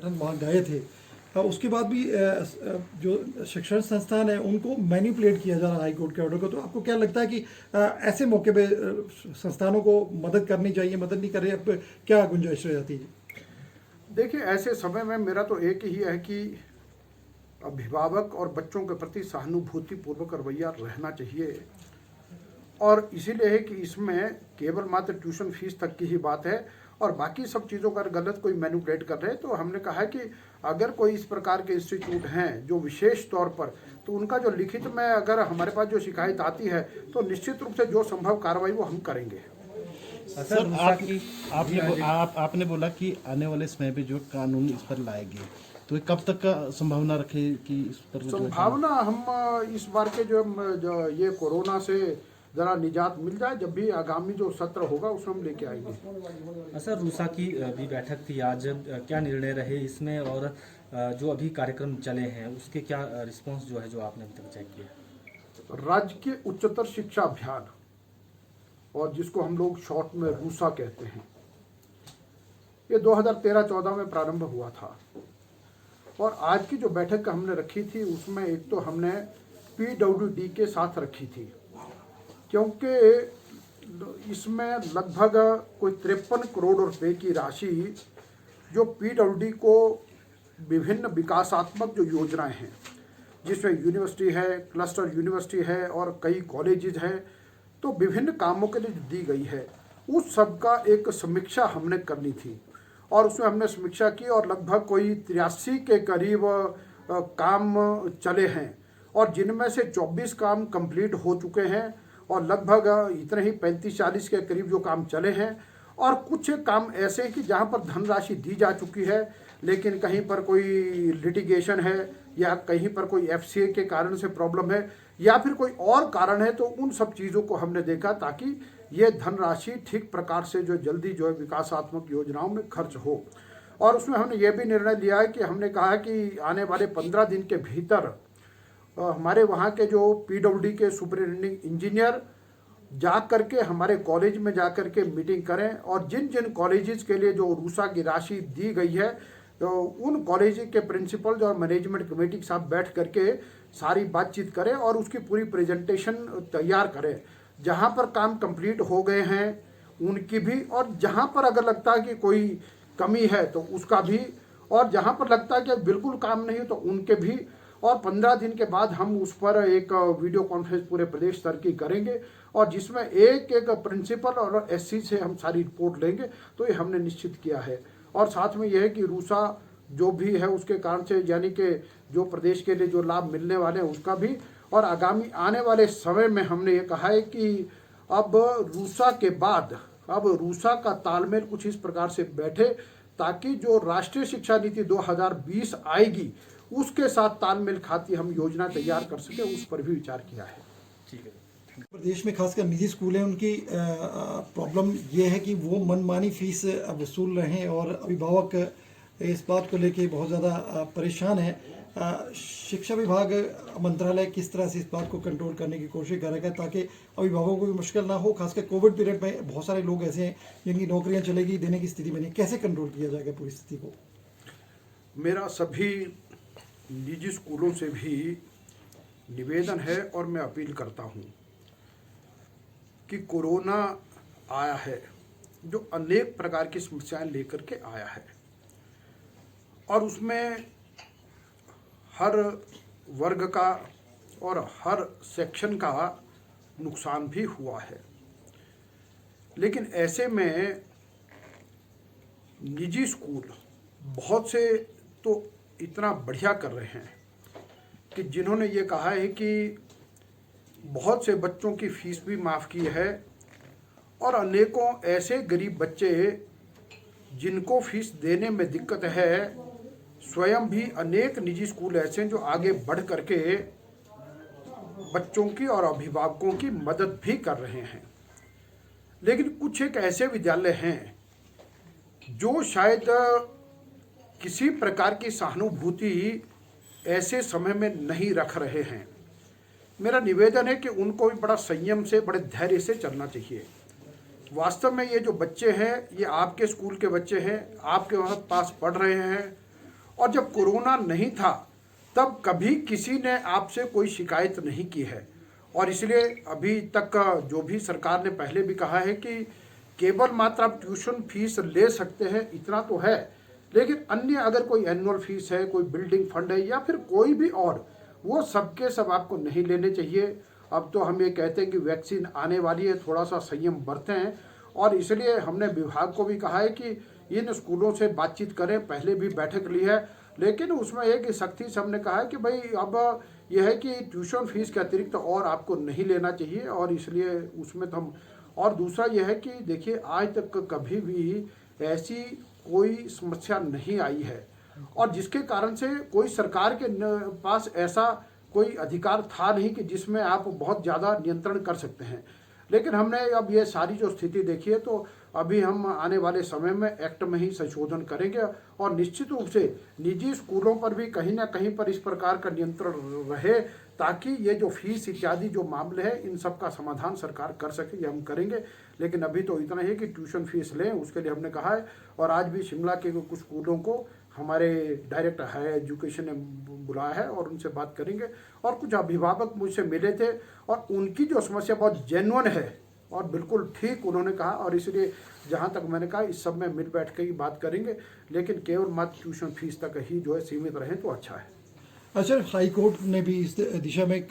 संगठन वहाँ गए थे, उसके बाद भी जो शिक्षण संस्थान है उनको मैनिपुलेट किया जा रहा है हाई कोर्ट के ऑर्डर को। तो आपको क्या लगता है कि ऐसे मौके पे संस्थानों को मदद करनी चाहिए, मदद नहीं कर रही, अब क्या गुंजाइश रह जाती है? देखिए, ऐसे समय में मेरा तो एक ही है कि अभिभावक और बच्चों के प्रति सहानुभूतिपूर्वक रवैया रहना चाहिए। और इसीलिए है कि इसमें केवल मात्र ट्यूशन फीस तक की ही बात है, और बाकी सब चीज़ों का गलत कोई मैनिपुलेट कर रहे हैं तो हमने कहा है कि अगर कोई इस प्रकार के इंस्टीट्यूट हैं जो विशेष तौर पर, तो उनका जो लिखित में अगर हमारे पास जो शिकायत आती है तो निश्चित रूप से जो संभव कार्रवाई वो हम करेंगे। सर आपने बोला कि आने वाले समय पे जो कानून इस पर लाएंगे, तो ये कब तक का संभावना रखे कि इस पर संभावना हम इस बार के जो ये कोरोना से जरा निजात मिल जाए, जब भी आगामी जो सत्र होगा उसमें हम लेके आएंगे। सर, रूसा की भी बैठक थी आज, क्या निर्णय रहे इसमें, और जो अभी कार्यक्रम चले हैं उसके क्या रिस्पांस जो है जो आपने अभी तक चेक किया? राज्य के उच्चतर शिक्षा अभियान, और जिसको हम लोग शॉर्ट में रूसा कहते हैं, ये 2013-14 में प्रारंभ हुआ था। और आज की जो बैठक हमने रखी थी उसमें एक तो हमने PWD के साथ रखी थी, क्योंकि इसमें लगभग कोई 53 करोड़ रुपए की राशि जो PWD को विभिन्न विकासात्मक जो योजनाएं हैं, जिसमें यूनिवर्सिटी है, क्लस्टर यूनिवर्सिटी है और कई कॉलेजेस हैं, तो विभिन्न कामों के लिए दी गई है, उस सब का एक समीक्षा हमने करनी थी। और उसमें हमने समीक्षा की और लगभग कोई 83 के करीब काम चले हैं, और जिनमें से 24 काम कंप्लीट हो चुके हैं, और लगभग इतने ही 35-40 के करीब जो काम चले हैं। और कुछ काम ऐसे हैं कि जहाँ पर धनराशि दी जा चुकी है, लेकिन कहीं पर कोई लिटिगेशन है या कहीं पर कोई FCA के कारण से प्रॉब्लम है या फिर कोई और कारण है, तो उन सब चीज़ों को हमने देखा ताकि ये धनराशि ठीक प्रकार से जो जल्दी जो है विकासात्मक योजनाओं में खर्च हो। और उसमें हमने ये भी निर्णय लिया है कि हमने कहा है कि आने वाले 15 दिन के भीतर हमारे वहाँ के जो PWD के सुपरिटेंडिंग इंजीनियर जा करके हमारे कॉलेज में जा करके मीटिंग करें, और जिन जिन कॉलेजेस के लिए जो रूसा की राशि दी गई है, तो उन कॉलेज के प्रिंसिपल और मैनेजमेंट कमेटी के साथ बैठ करके सारी बातचीत करें और उसकी पूरी प्रेजेंटेशन तैयार करें। जहाँ पर काम कंप्लीट हो गए हैं उनकी भी, और जहाँ पर अगर लगता है कि कोई कमी है तो उसका भी, और जहाँ पर लगता है कि बिल्कुल काम नहीं तो उनके भी। और 15 दिन के बाद हम उस पर एक वीडियो कॉन्फ्रेंस पूरे प्रदेश स्तर की करेंगे, और जिसमें एक एक प्रिंसिपल और SC से हम सारी रिपोर्ट लेंगे। तो ये हमने निश्चित किया है। और साथ में यह है कि रूसा जो भी है उसके कारण से, यानी कि जो प्रदेश के लिए जो लाभ मिलने वाले हैं उसका भी, और आगामी आने वाले समय में हमने ये कहा है कि अब रूसा के बाद अब रूसा का तालमेल कुछ इस प्रकार से बैठे ताकि जो राष्ट्रीय शिक्षा नीति 2020 आएगी उसके साथ तालमेल खाती हम योजना तैयार कर सके, उस पर भी विचार किया है। ठीक है। प्रदेश में खासकर निजी स्कूल हैं, उनकी प्रॉब्लम ये है कि वो मनमानी फीस वसूल रहे हैं और अभिभावक इस बात को लेके बहुत ज़्यादा परेशान है। शिक्षा विभाग मंत्रालय किस तरह से इस बात को कंट्रोल करने की कोशिश करेगा ताकि अभिभावकों को भी मुश्किल ना हो? खासकर कोविड पीरियड में बहुत सारे लोग ऐसे हैं जिनकी नौकरियां चलेगी देने की स्थिति में नहीं, कैसे कंट्रोल किया जाएगा पूरी स्थिति को? मेरा सभी निजी स्कूलों से भी निवेदन है और मैं अपील करता हूं कि कोरोना आया है जो अनेक प्रकार की समस्याएं लेकर के आया है, और उसमें हर वर्ग का और हर सेक्शन का नुकसान भी हुआ है। लेकिन ऐसे में निजी स्कूल बहुत से तो इतना बढ़िया कर रहे हैं कि जिन्होंने ये कहा है कि बहुत से बच्चों की फीस भी माफ़ की है, और अनेकों ऐसे गरीब बच्चे जिनको फीस देने में दिक्कत है, स्वयं भी अनेक निजी स्कूल ऐसे हैं जो आगे बढ़ करके बच्चों की और अभिभावकों की मदद भी कर रहे हैं। लेकिन कुछ एक ऐसे विद्यालय हैं जो शायद किसी प्रकार की सहानुभूति ऐसे समय में नहीं रख रहे हैं। मेरा निवेदन है कि उनको भी बड़ा संयम से, बड़े धैर्य से चलना चाहिए। वास्तव में ये जो बच्चे हैं ये आपके स्कूल के बच्चे हैं, आपके वहाँ पास पढ़ रहे हैं, और जब कोरोना नहीं था तब कभी किसी ने आपसे कोई शिकायत नहीं की है। और इसलिए अभी तक जो भी सरकार ने पहले भी कहा है कि केवल मात्र आप ट्यूशन फीस ले सकते हैं, इतना तो है, लेकिन अन्य अगर कोई एनुअल फीस है, कोई बिल्डिंग फंड है या फिर कोई भी और, वो सबके सब आपको नहीं लेने चाहिए। अब तो हम ये कहते हैं कि वैक्सीन आने वाली है, थोड़ा सा संयम बरतें हैं। और इसलिए हमने विभाग को भी कहा है कि इन स्कूलों से बातचीत करें, पहले भी बैठक ली है, लेकिन उसमें एक सख्ती से हमने कहा है कि भाई अब यह है कि ट्यूशन फीस के अतिरिक्त और आपको नहीं लेना चाहिए। और इसलिए उसमें तो हम, और दूसरा यह है कि देखिए आज तक कभी भी ऐसी कोई समस्या नहीं आई है और जिसके कारण से कोई सरकार के पास ऐसा कोई अधिकार था नहीं कि जिसमें आप बहुत ज़्यादा नियंत्रण कर सकते हैं। लेकिन हमने अब ये सारी जो स्थिति देखी है तो अभी हम आने वाले समय में एक्ट में ही संशोधन करेंगे और निश्चित रूप से निजी स्कूलों पर भी कहीं ना कहीं पर इस प्रकार का नियंत्रण रहे, ताकि ये जो फीस इत्यादि जो मामले हैं इन सब का समाधान सरकार कर सके, ये हम करेंगे। लेकिन अभी तो इतना ही कि ट्यूशन फीस लें, उसके लिए हमने कहा है। और आज भी शिमला के कुछ स्कूलों को हमारे डायरेक्टर हायर एजुकेशन ने बुलाया है और उनसे बात करेंगे। और कुछ अभिभावक मुझसे मिले थे और उनकी जो समस्या बहुत जेन्युइन है और बिल्कुल ठीक उन्होंने कहा, और इसलिए जहाँ तक मैंने कहा इस सब में मिल बैठ के ही बात करेंगे, लेकिन केवल मात्र ट्यूशन फीस तक ही जो है सीमित रहें तो अच्छा है। अच्छा, हाई कोर्ट ने भी इस दिशा में